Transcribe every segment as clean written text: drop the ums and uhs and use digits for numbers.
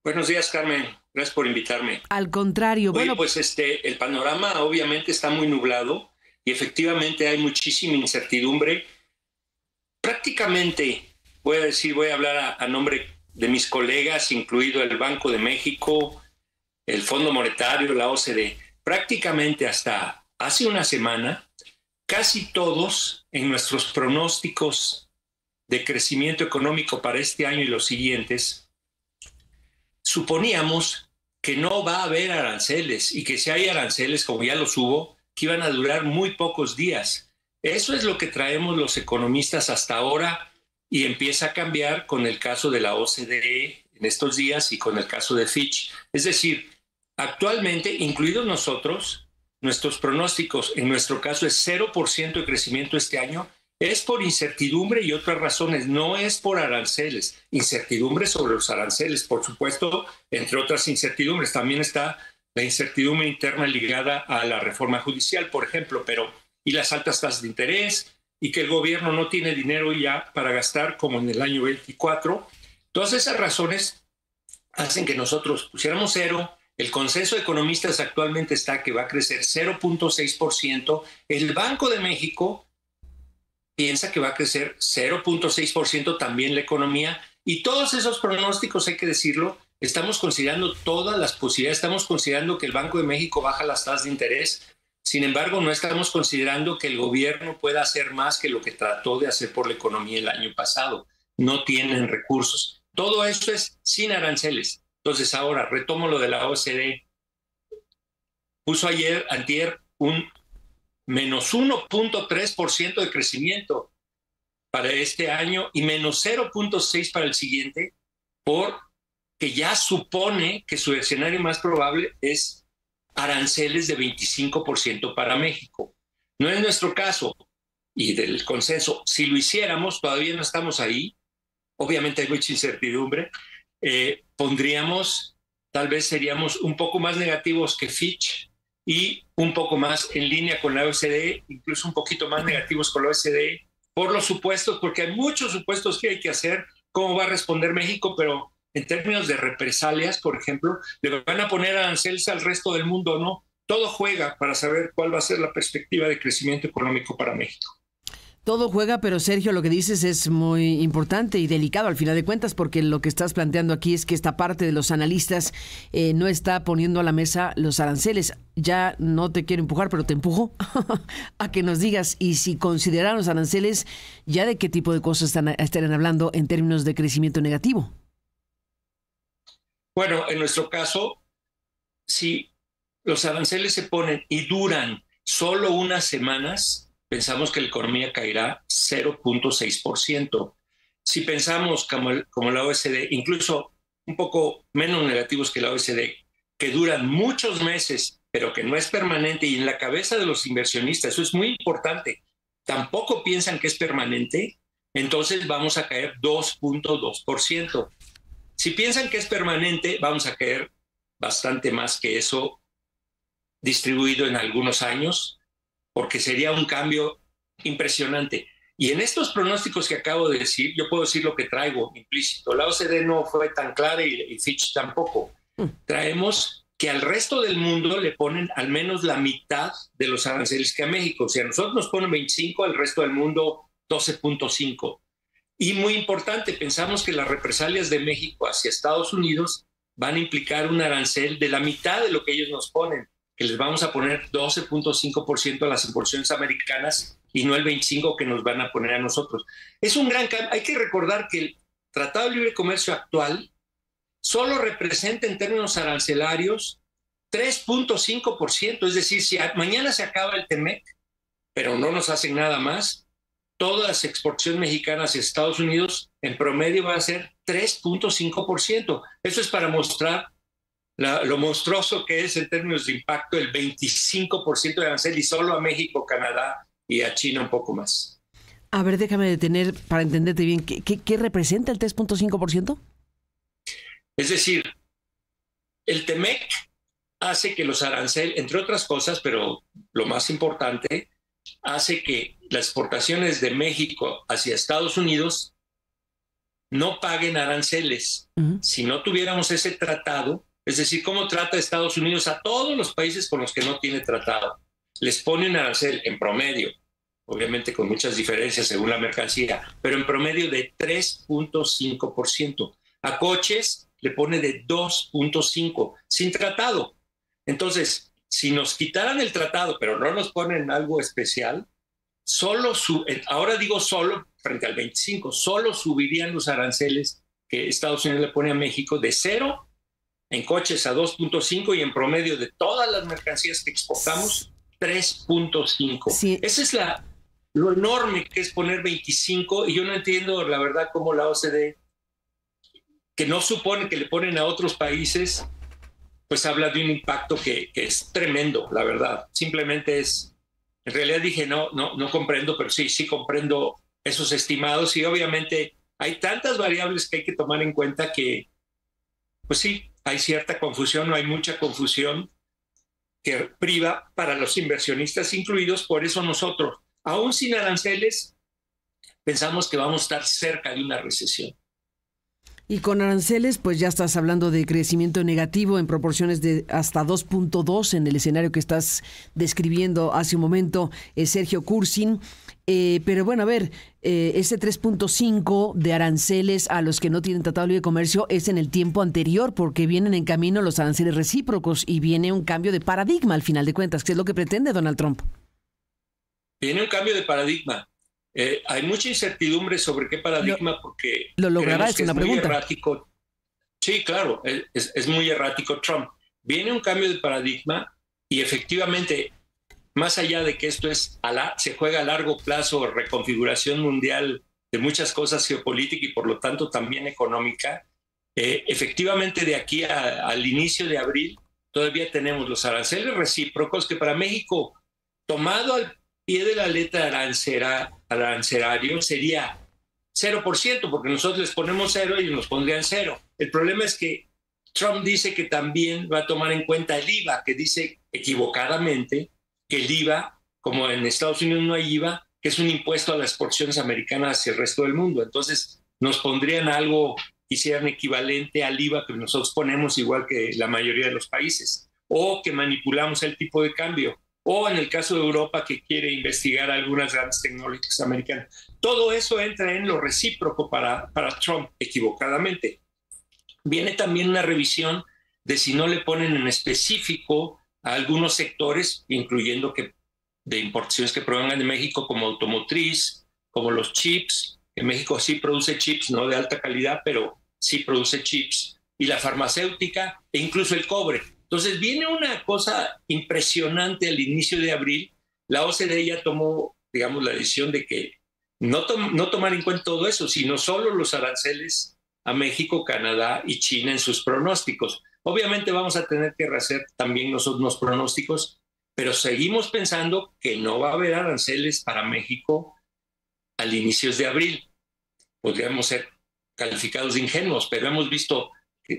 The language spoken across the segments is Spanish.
Buenos días, Carmen. Gracias por invitarme. Al contrario, Oye, bueno, pues el panorama obviamente está muy nublado y efectivamente hay muchísima incertidumbre. Prácticamente, voy a hablar a nombre de mis colegas, incluido el Banco de México, el Fondo Monetario, la OCDE. Prácticamente hasta hace una semana, casi todos en nuestros pronósticos de crecimiento económico para este año y los siguientes, suponíamos que no va a haber aranceles y que si hay aranceles, como ya los hubo, que iban a durar muy pocos días. Eso es lo que traemos los economistas hasta ahora y empieza a cambiar con el caso de la OCDE en estos días y con el caso de Fitch. Es decir, actualmente, incluidos nosotros, nuestros pronósticos, en nuestro caso es 0% de crecimiento este año, es por incertidumbre y otras razones, no es por aranceles. Incertidumbre sobre los aranceles, por supuesto, entre otras incertidumbres. También está la incertidumbre interna ligada a la reforma judicial, por ejemplo, y las altas tasas de interés, y que el gobierno no tiene dinero ya para gastar como en el año 24. Todas esas razones hacen que nosotros pusiéramos cero. El consenso de economistas actualmente está que va a crecer 0.6%. El Banco de México piensa que va a crecer 0.6% también la economía, y todos esos pronósticos, hay que decirlo, estamos considerando todas las posibilidades, estamos considerando que el Banco de México baja las tasas de interés, sin embargo no estamos considerando que el gobierno pueda hacer más que lo que trató de hacer por la economía el año pasado, no tienen recursos, todo eso es sin aranceles. Entonces ahora retomo lo de la OCDE, puso antier, un menos 1.3% de crecimiento para este año y menos 0.6% para el siguiente, porque ya supone que su escenario más probable es aranceles de 25% para México. No es nuestro caso y del consenso. Si lo hiciéramos, todavía no estamos ahí, obviamente hay mucha incertidumbre, tal vez seríamos un poco más negativos que Fitch, y un poco más en línea con la OCDE, incluso un poquito más negativos con la OCDE, por los supuestos, porque hay muchos supuestos que hay que hacer, cómo va a responder México, pero en términos de represalias, por ejemplo, le van a poner aranceles al resto del mundo, ¿no? Todo juega para saber cuál va a ser la perspectiva de crecimiento económico para México. todo juega, pero Sergio, lo que dices es muy importante y delicado al final de cuentas, porque lo que estás planteando aquí es que esta parte de los analistas no está poniendo a la mesa los aranceles. Ya no te quiero empujar, pero te empujo a que nos digas, y si consideraron los aranceles, ¿ya de qué tipo de cosas estarán hablando en términos de crecimiento negativo? Bueno, en nuestro caso, si los aranceles se ponen y duran solo unas semanas, pensamos que la economía caerá 0.6%. Si pensamos como la OECD, incluso un poco menos negativos que la OECD, que duran muchos meses, pero que no es permanente, y en la cabeza de los inversionistas, eso es muy importante, tampoco piensan que es permanente, entonces vamos a caer 2.2%. Si piensan que es permanente, vamos a caer bastante más que eso distribuido en algunos años, porque sería un cambio impresionante. Y en estos pronósticos que acabo de decir, yo puedo decir lo que traigo implícito. La OCDE no fue tan clara y Fitch tampoco. Traemos que al resto del mundo le ponen al menos la mitad de los aranceles que a México. O sea, a nosotros nos ponen 25, al resto del mundo 12.5. Y muy importante, pensamos que las represalias de México hacia Estados Unidos van a implicar un arancel de la mitad de lo que ellos nos ponen, que les vamos a poner 12.5% a las importaciones americanas y no el 25% que nos van a poner a nosotros. Es un gran cambio. Hay que recordar que el Tratado de Libre Comercio actual solo representa en términos arancelarios 3.5%. Es decir, si mañana se acaba el TEMEC, pero no nos hacen nada más, todas las exportaciones mexicanas a Estados Unidos en promedio va a ser 3.5%. Eso es para mostrar lo monstruoso que es en términos de impacto el 25% de arancel, y solo a México, Canadá y a China un poco más. A ver, déjame detener para entenderte bien. ¿Qué representa el 3.5%? Es decir, el TEMEC hace que los aranceles, entre otras cosas, pero lo más importante, hace que las exportaciones de México hacia Estados Unidos no paguen aranceles. Si no tuviéramos ese tratado, es decir, cómo trata Estados Unidos a todos los países con los que no tiene tratado. Les pone un arancel en promedio, obviamente con muchas diferencias según la mercancía, pero en promedio de 3.5%. A coches le pone de 2.5%, sin tratado. Entonces, si nos quitaran el tratado, pero no nos ponen algo especial, ahora digo solo, frente al 25, solo subirían los aranceles que Estados Unidos le pone a México de 0 en coches a 2.5 y en promedio de todas las mercancías que exportamos, 3.5. Sí. Ese es lo enorme que es poner 25, y yo no entiendo la verdad cómo la OCDE, que no supone que le ponen a otros países, pues habla de un impacto que es tremendo, la verdad. Simplemente en realidad dije, no comprendo, pero sí comprendo esos estimados, y obviamente hay tantas variables que hay que tomar en cuenta que, pues sí, hay cierta confusión, no hay mucha confusión que priva para los inversionistas incluidos. Por eso nosotros, aún sin aranceles, pensamos que vamos a estar cerca de una recesión. Y con aranceles, pues ya estás hablando de crecimiento negativo en proporciones de hasta 2.2 en el escenario que estás describiendo hace un momento, Sergio Cursin. Pero bueno, a ver, ese 3.5 de aranceles a los que no tienen tratado de libre comercio es en el tiempo anterior, porque vienen en camino los aranceles recíprocos y viene un cambio de paradigma al final de cuentas, que es lo que pretende Donald Trump. Viene un cambio de paradigma. Hay mucha incertidumbre sobre qué paradigma, porque lo logrará, es una pregunta. Muy errático. Sí, claro, es muy errático Trump. Viene un cambio de paradigma y efectivamente, más allá de que esto se juega a largo plazo, reconfiguración mundial de muchas cosas geopolítica y por lo tanto también económica, efectivamente de aquí al inicio de abril todavía tenemos los aranceles recíprocos que para México, tomado al pie de la letra arancelario, sería 0%, porque nosotros les ponemos 0 y nos pondrían 0. El problema es que Trump dice que también va a tomar en cuenta el IVA, que dice equivocadamente que el IVA, como en Estados Unidos no hay IVA, que es un impuesto a las exportaciones americanas hacia el resto del mundo. Entonces nos pondrían algo, hicieran equivalente al IVA que nosotros ponemos, igual que la mayoría de los países, o que manipulamos el tipo de cambio, o en el caso de Europa, que quiere investigar algunas grandes tecnológicas americanas. Todo eso entra en lo recíproco para Trump, equivocadamente. Viene también una revisión de si no le ponen en específico a algunos sectores, incluyendo de importaciones que provengan de México, como automotriz, como los chips, que México sí produce chips, no de alta calidad, pero sí produce chips, y la farmacéutica e incluso el cobre. Entonces viene una cosa impresionante al inicio de abril. La OCDE ya tomó, digamos, la decisión de que no tomar en cuenta todo eso, sino solo los aranceles a México, Canadá y China en sus pronósticos. Obviamente vamos a tener que hacer también nosotros unos pronósticos, pero seguimos pensando que no va a haber aranceles para México al inicio de abril. Podríamos ser calificados de ingenuos, pero hemos visto que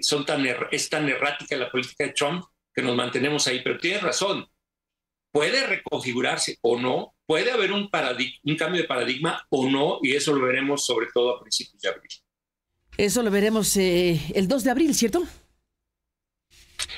es tan errática la política de Trump que nos mantenemos ahí. Pero tienes razón, puede reconfigurarse o no, puede haber un cambio de paradigma o no, y eso lo veremos sobre todo a principios de abril. Eso lo veremos el 2 de abril, ¿cierto?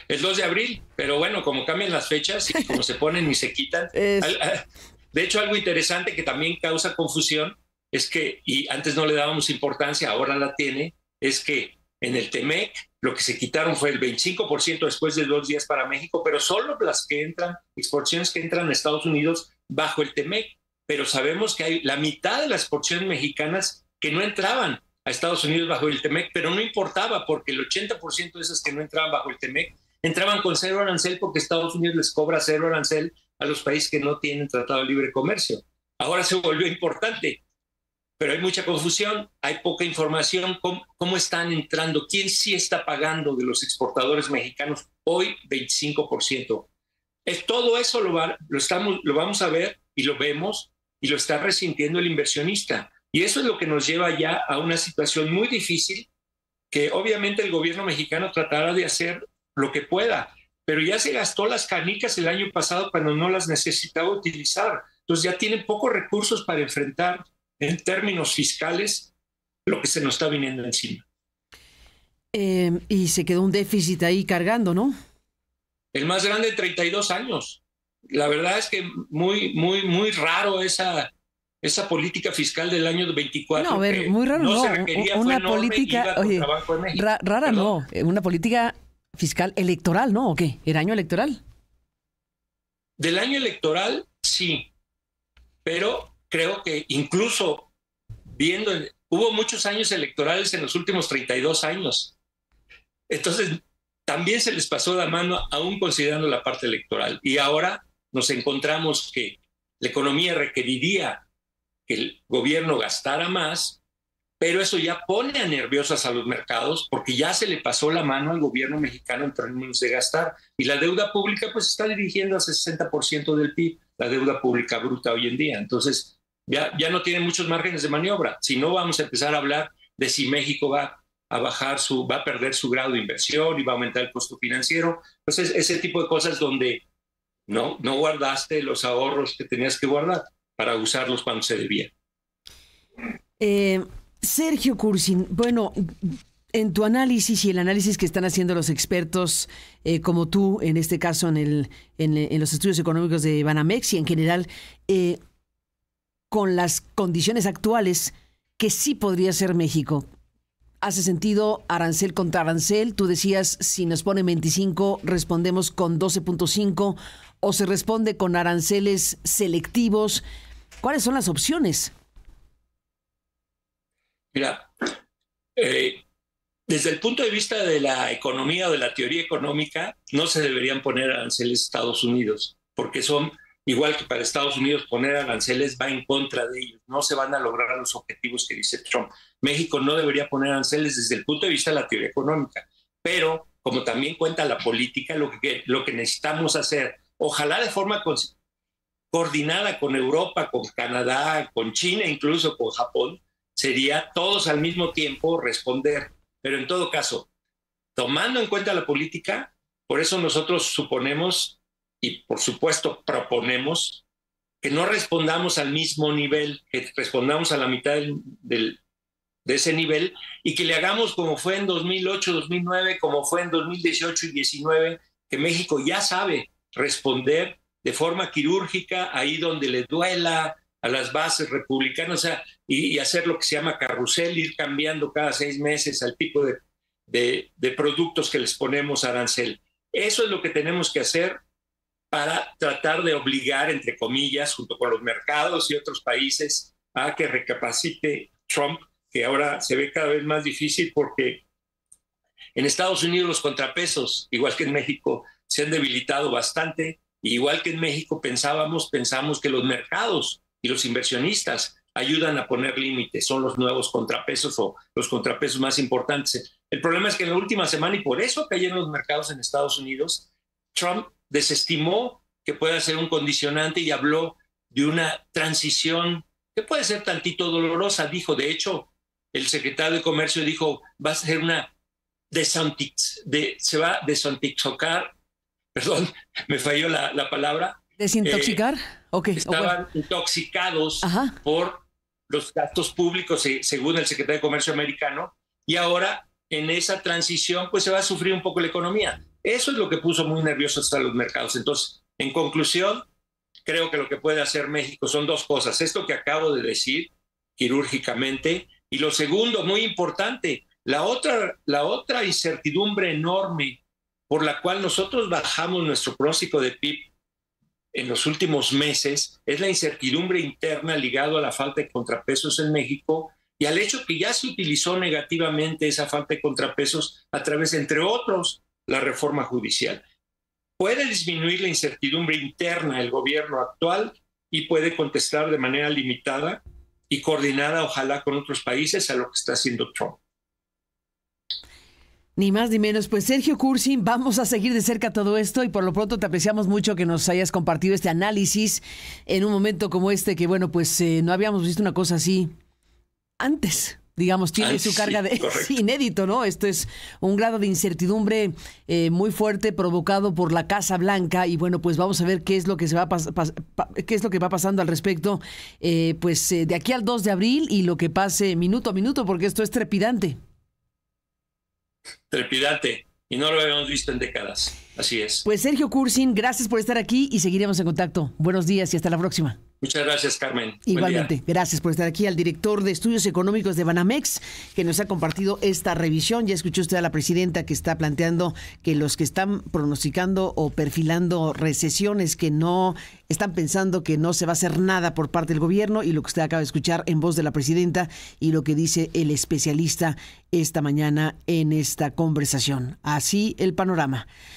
El 2 de abril, pero bueno, como cambian las fechas y como se ponen y se quitan. De hecho, algo interesante que también causa confusión es que, y antes no le dábamos importancia, ahora la tiene, es que en el TEMEC lo que se quitaron fue el 25% después de 2 días para México, pero solo las que entran, exportaciones que entran a Estados Unidos bajo el TEMEC. Pero sabemos que hay la mitad de las exportaciones mexicanas que no entraban a Estados Unidos bajo el TEMEC, pero no importaba porque el 80% de esas que no entraban bajo el TEMEC entraban con 0 arancel, porque Estados Unidos les cobra 0 arancel a los países que no tienen tratado de libre comercio. Ahora se volvió importante, pero hay mucha confusión, hay poca información. ¿Cómo están entrando? ¿Quién sí está pagando de los exportadores mexicanos? Hoy 25%. Todo eso lo vamos a ver y lo vemos y lo está resintiendo el inversionista. Y eso es lo que nos lleva ya a una situación muy difícil, que obviamente el gobierno mexicano tratará de hacer lo que pueda, pero ya se gastó las canicas el año pasado cuando no las necesitaba utilizar. Entonces ya tienen pocos recursos para enfrentar en términos fiscales lo que se nos está viniendo encima. Y se quedó un déficit ahí cargando, ¿no? El más grande en 32 años. La verdad es que muy raro esa política fiscal del año 24. No, a ver, muy raro no. Se requería, una fue política, oye, rara no. Una política fiscal electoral, ¿no? ¿O qué? ¿Era año electoral? Del año electoral, sí. Pero creo que incluso hubo muchos años electorales en los últimos 32 años. Entonces, también se les pasó la mano, aún considerando la parte electoral. Y ahora nos encontramos que la economía requeriría que el gobierno gastara más, pero eso ya pone a nerviosas a los mercados porque ya se le pasó la mano al gobierno mexicano en términos de gastar. Y la deuda pública pues está dirigiendo al 60% del PIB, la deuda pública bruta hoy en día. Entonces, ya no tiene muchos márgenes de maniobra. Si no, vamos a empezar a hablar de si México va a perder su grado de inversión y va a aumentar el costo financiero. Entonces, ese tipo de cosas donde no guardaste los ahorros que tenías que guardar para usarlos cuando se debía. Sergio Kursin, bueno, en tu análisis y el análisis que están haciendo los expertos como tú, en este caso en los estudios económicos de Banamex y en general, con las condiciones actuales, que sí podría ser México. ¿Hace sentido arancel contra arancel? Tú decías, si nos ponen 25, respondemos con 12.5, o se responde con aranceles selectivos. ¿Cuáles son las opciones? Mira, desde el punto de vista de la economía o de la teoría económica, no se deberían poner aranceles a Estados Unidos, porque son, igual que para Estados Unidos, poner aranceles va en contra de ellos. No se van a lograr los objetivos que dice Trump. México no debería poner aranceles desde el punto de vista de la teoría económica, pero como también cuenta la política, lo que necesitamos hacer, ojalá de forma coordinada con Europa, con Canadá, con China, incluso con Japón, sería todos al mismo tiempo responder. Pero en todo caso, tomando en cuenta la política, por eso nosotros suponemos y por supuesto proponemos que no respondamos al mismo nivel, que respondamos a la mitad de ese nivel y que le hagamos como fue en 2008, 2009, como fue en 2018 y 2019, que México ya sabe responder de forma quirúrgica ahí donde le duela a las bases republicanas, o sea, y hacer lo que se llama carrusel, ir cambiando cada 6 meses al tipo de productos que les ponemos arancel. Eso es lo que tenemos que hacer para tratar de obligar, entre comillas, junto con los mercados y otros países, a que recapacite Trump, que ahora se ve cada vez más difícil porque en Estados Unidos los contrapesos, igual que en México, se han debilitado bastante. Y igual que en México pensamos que los mercados y los inversionistas ayudan a poner límites, son los nuevos contrapesos o los contrapesos más importantes. El problema es que en la última semana, y por eso cayeron los mercados en Estados Unidos, Trump desestimó que pueda ser un condicionante y habló de una transición que puede ser tantito dolorosa. Dijo, de hecho, el secretario de Comercio dijo, va a ser una se va a desintoxicar, perdón, me falló la palabra. ¿Desintoxicar? Okay. Estaban intoxicados por los gastos públicos, según el secretario de Comercio americano, y ahora en esa transición pues se va a sufrir un poco la economía. Eso es lo que puso muy nerviosos a los mercados. Entonces, en conclusión, creo que lo que puede hacer México son 2 cosas. Esto que acabo de decir quirúrgicamente, y lo segundo, muy importante, la otra incertidumbre enorme por la cual nosotros bajamos nuestro pronóstico de PIB en los últimos meses es la incertidumbre interna ligada a la falta de contrapesos en México y al hecho que ya se utilizó negativamente esa falta de contrapesos a través, entre otros, la reforma judicial. Puede disminuir la incertidumbre interna del gobierno actual y puede contestar de manera limitada y coordinada, ojalá, con otros países a lo que está haciendo Trump. Ni más ni menos. Pues Sergio Kursin, vamos a seguir de cerca todo esto y por lo pronto te apreciamos mucho que nos hayas compartido este análisis en un momento como este que, bueno, pues no habíamos visto una cosa así antes. digamos, tiene su carga de inédito, ¿no? Esto es un grado de incertidumbre muy fuerte provocado por la Casa Blanca y bueno, pues vamos a ver qué es lo que qué es lo que va pasando al respecto, de aquí al 2 de abril y lo que pase minuto a minuto, porque esto es trepidante. Trepidante. Y no lo habíamos visto en décadas. Así es. Pues Sergio Kursing, gracias por estar aquí y seguiremos en contacto. Buenos días y hasta la próxima. Muchas gracias, Carmen. Igualmente, gracias por estar aquí, al director de Estudios Económicos de Banamex, que nos ha compartido esta revisión. Ya escuchó usted a la presidenta que está planteando que los que están pronosticando o perfilando recesiones, que no están pensando que no se va a hacer nada por parte del gobierno, y lo que usted acaba de escuchar en voz de la presidenta y lo que dice el especialista esta mañana en esta conversación. Así el panorama.